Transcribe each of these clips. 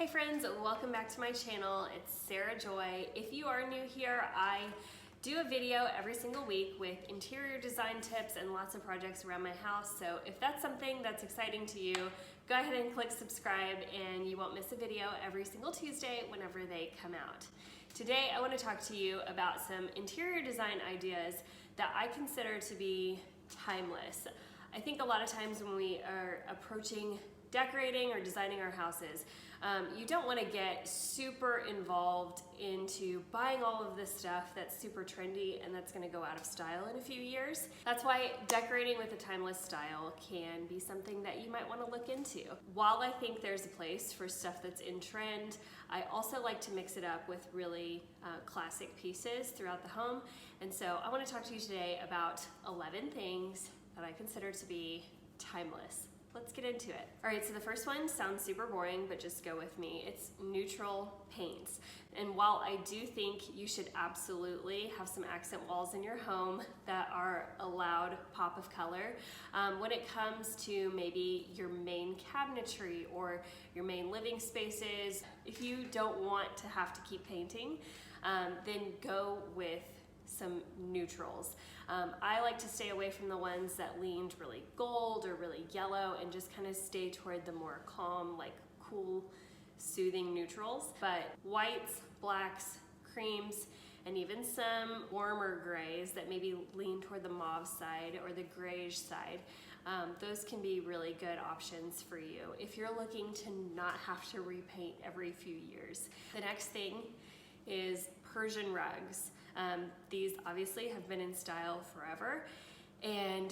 Hey friends, welcome back to my channel. It's Sarah Joy. If you are new here, I do a video every single week with interior design tips and lots of projects around my house. So if that's something that's exciting to you, go ahead and click subscribe and you won't miss a video every single Tuesday whenever they come out. Today I want to talk to you about some interior design ideas that I consider to be timeless. I think a lot of times when we are approaching decorating or designing our houses, you don't want to get super involved into buying all of this stuff that's super trendy and that's going to go out of style in a few years. That's why decorating with a timeless style can be something that you might want to look into. While I think there's a place for stuff that's in trend, I also like to mix it up with really classic pieces throughout the home. And so I want to talk to you today about 11 things that I consider to be timeless. Let's get into it. All right, so the first one sounds super boring, but just go with me. It's neutral paints. And while I do think you should absolutely have some accent walls in your home that are a loud pop of color, when it comes to maybe your main cabinetry or your main living spaces, if you don't want to have to keep painting, then go with some neutrals. I like to stay away from the ones that leaned really gold or really yellow and just kind of stay toward the more calm, like cool, soothing neutrals. But whites, blacks, creams, and even some warmer grays that maybe lean toward the mauve side or the grayish side, those can be really good options for you if you're looking to not have to repaint every few years. The next thing is Persian rugs. These obviously have been in style forever, and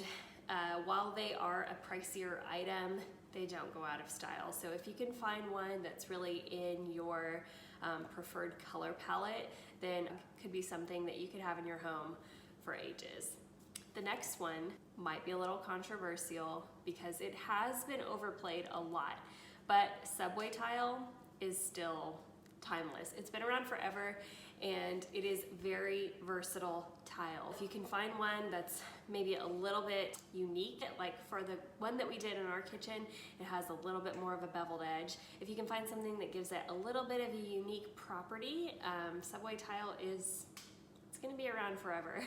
while they are a pricier item, they don't go out of style. So if you can find one that's really in your preferred color palette, then it could be something that you could have in your home for ages. The next one might be a little controversial because it has been overplayed a lot, but subway tile is still timeless. It's been around forever and it is very versatile tile. If you can find one that's maybe a little bit unique, like for the one that we did in our kitchen, it has a little bit more of a beveled edge. If you can find something that gives it a little bit of a unique property, subway tile it's gonna be around forever.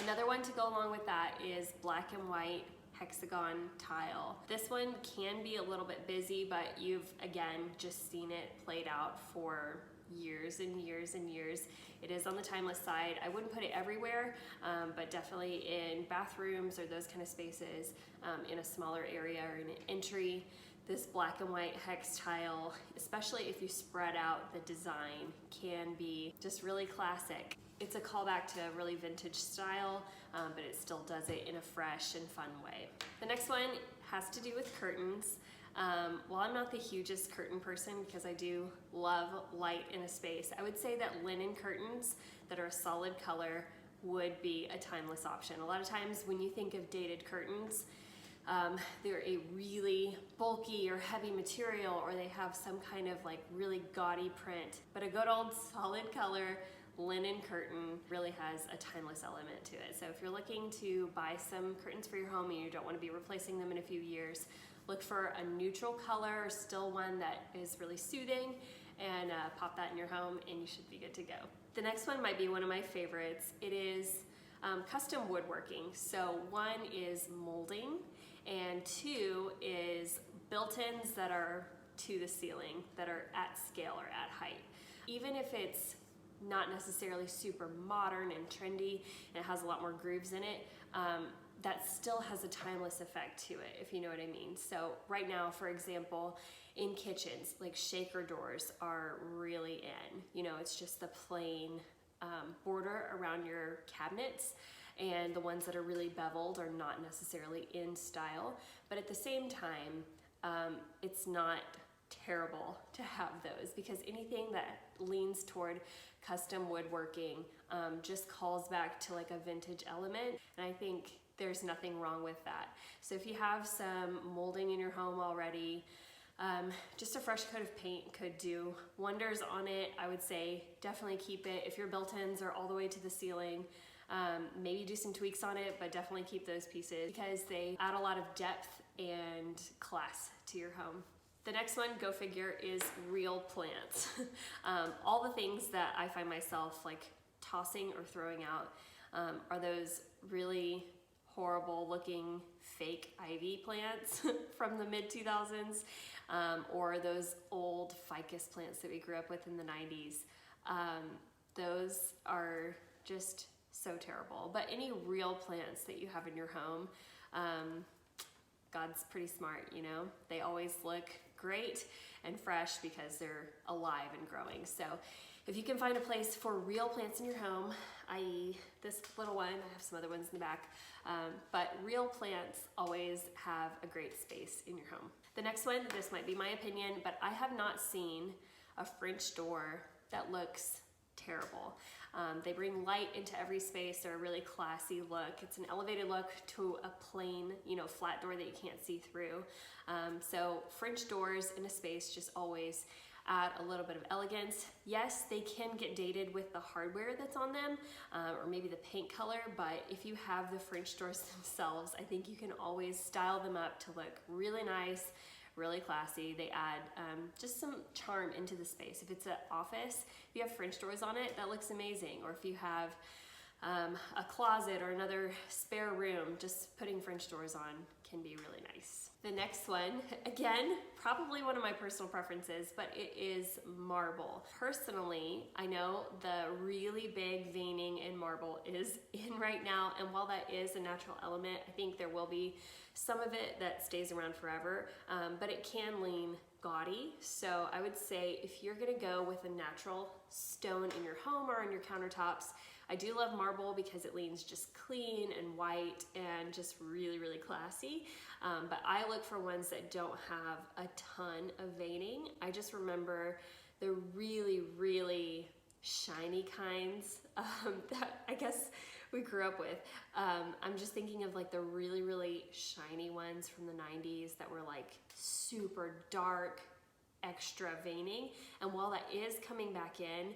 Another one to go along with that is black and white hexagon tile. This one can be a little bit busy, but you've again just seen it played out for years and years and years. It is on the timeless side. I wouldn't put it everywhere, but definitely in bathrooms or those kind of spaces, in a smaller area or in an entry. This black and white hex tile, especially if you spread out the design, can be just really classic. It's a callback to a really vintage style, but it still does it in a fresh and fun way. The next one has to do with curtains. While I'm not the hugest curtain person because I do love light in a space, I would say that linen curtains that are a solid color would be a timeless option. A lot of times when you think of dated curtains, they're a really bulky or heavy material, or they have some kind of like really gaudy print. But a good old solid color linen curtain really has a timeless element to it. So if you're looking to buy some curtains for your home and you don't want to be replacing them in a few years, look for a neutral color, still one that is really soothing, and pop that in your home and you should be good to go. The next one might be one of my favorites. It is custom woodworking. So one is molding and two is built-ins that are to the ceiling, that are at scale or at height. Even if it's not necessarily super modern and trendy and it has a lot more grooves in it, that still has a timeless effect to it, if you know what I mean. So right now, for example, in kitchens, like shaker doors are really in. You know, it's just the plain border around your cabinets, and the ones that are really beveled are not necessarily in style, but at the same time, it's not terrible to have those, because anything that leans toward custom woodworking just calls back to like a vintage element, and I think there's nothing wrong with that. So if you have some molding in your home already, just a fresh coat of paint could do wonders on it. I would say definitely keep it. If your built-ins are all the way to the ceiling, maybe do some tweaks on it, but definitely keep those pieces because they add a lot of depth and class to your home. The next one, go figure, is real plants. All the things that I find myself like tossing or throwing out are those really horrible looking fake ivy plants from the mid 2000s, or those old ficus plants that we grew up with in the 90s. Those are just so terrible. But any real plants that you have in your home, God's pretty smart, you know? They always look great and fresh because they're alive and growing. So if you can find a place for real plants in your home, i.e. this little one, I have some other ones in the back, but real plants always have a great space in your home. The next one, this might be my opinion, but I have not seen a French door that looks terrible. They bring light into every space. They're a really classy look. It's an elevated look to a plain, you know, flat door that you can't see through. So French doors in a space just always add a little bit of elegance. Yes, they can get dated with the hardware that's on them, or maybe the paint color, but if you have the French doors themselves, I think you can always style them up to look really nice, really classy. They add just some charm into the space. If it's an office, if you have French doors on it, that looks amazing. Or if you have a closet or another spare room, just putting French doors on can be really nice. The next one, again, probably one of my personal preferences, but it is marble. Personally, I know the really big veining in marble is in right now, and while that is a natural element, I think there will be some of it that stays around forever, but it can lean gaudy. So I would say if you're gonna go with a natural stone in your home or on your countertops, I do love marble because it leans just clean and white and just really, really classy. But I look for ones that don't have a ton of veining. I just remember the really, really shiny kinds that I guess we grew up with. I'm just thinking of like the really, really shiny ones from the 90s that were like super dark, extra veining. And while that is coming back in,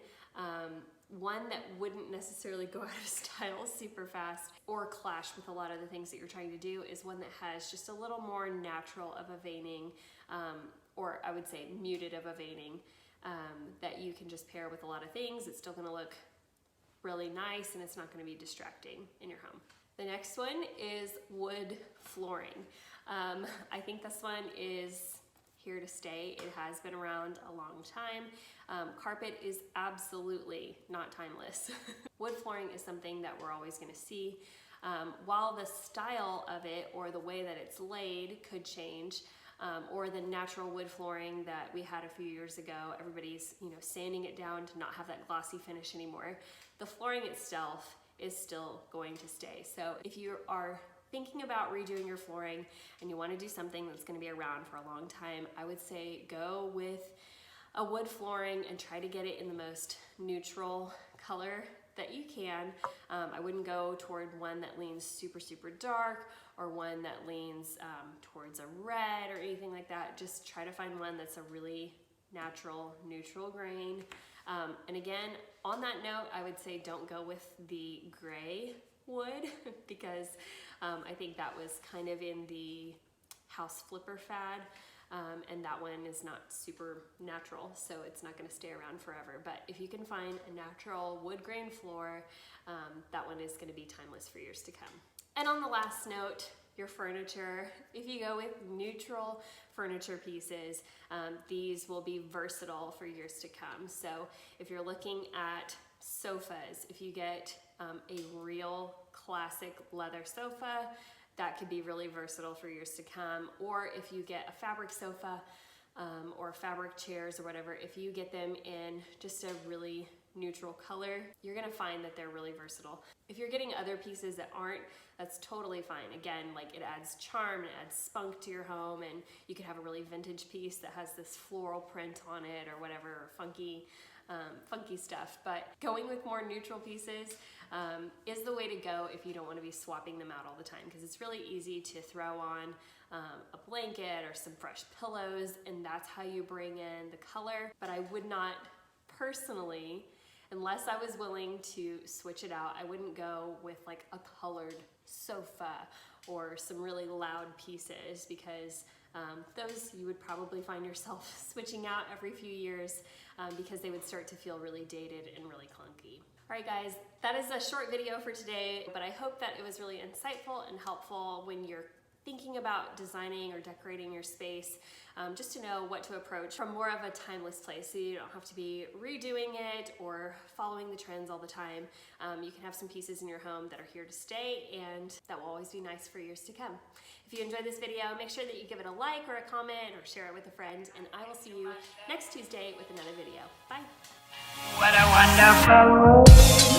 one that wouldn't necessarily go out of style super fast or clash with a lot of the things that you're trying to do is one that has just a little more natural of a veining, or I would say muted of a veining, that you can just pair with a lot of things. It's still gonna look really nice and it's not gonna be distracting in your home. The next one is wood flooring. I think this one is here to stay. It has been around a long time. Carpet is absolutely not timeless. Wood flooring is something that we're always gonna see. While the style of it or the way that it's laid could change, or the natural wood flooring that we had a few years ago, everybody's sanding it down to not have that glossy finish anymore. The flooring itself is still going to stay. So if you are thinking about redoing your flooring and you want to do something that's going to be around for a long time, I would say go with a wood flooring and try to get it in the most neutral color that you can. I wouldn't go toward one that leans super, super dark or one that leans towards a red or anything like that. Just try to find one that's a really natural, neutral grain. And again, on that note, I would say don't go with the gray wood because I think that was kind of in the house flipper fad, and that one is not super natural, so it's not going to stay around forever. But if you can find a natural wood grain floor, that one is going to be timeless for years to come. And on the last note, your furniture. If you go with neutral furniture pieces, these will be versatile for years to come. So if you're looking at sofas, if you get a real classic leather sofa, that could be really versatile for years to come. Or if you get a fabric sofa or fabric chairs or whatever, if you get them in just a really neutral color, you're gonna find that they're really versatile. If you're getting other pieces that aren't, that's totally fine. Again, like it adds charm, it adds spunk to your home, and you could have a really vintage piece that has this floral print on it or whatever, or funky stuff. But going with more neutral pieces is the way to go if you don't want to be swapping them out all the time, because it's really easy to throw on a blanket or some fresh pillows, and that's how you bring in the color. But I would not personally, unless I was willing to switch it out, I wouldn't go with like a colored sofa or some really loud pieces, because those you would probably find yourself switching out every few years because they would start to feel really dated and really clunky. All right guys, that is a short video for today, but I hope that it was really insightful and helpful when you're thinking about designing or decorating your space, just to know what to approach from more of a timeless place, so you don't have to be redoing it or following the trends all the time. You can have some pieces in your home that are here to stay and that will always be nice for years to come. If you enjoyed this video, make sure that you give it a like or a comment or share it with a friend, and I will see you next Tuesday with another video. Bye. What a wonderful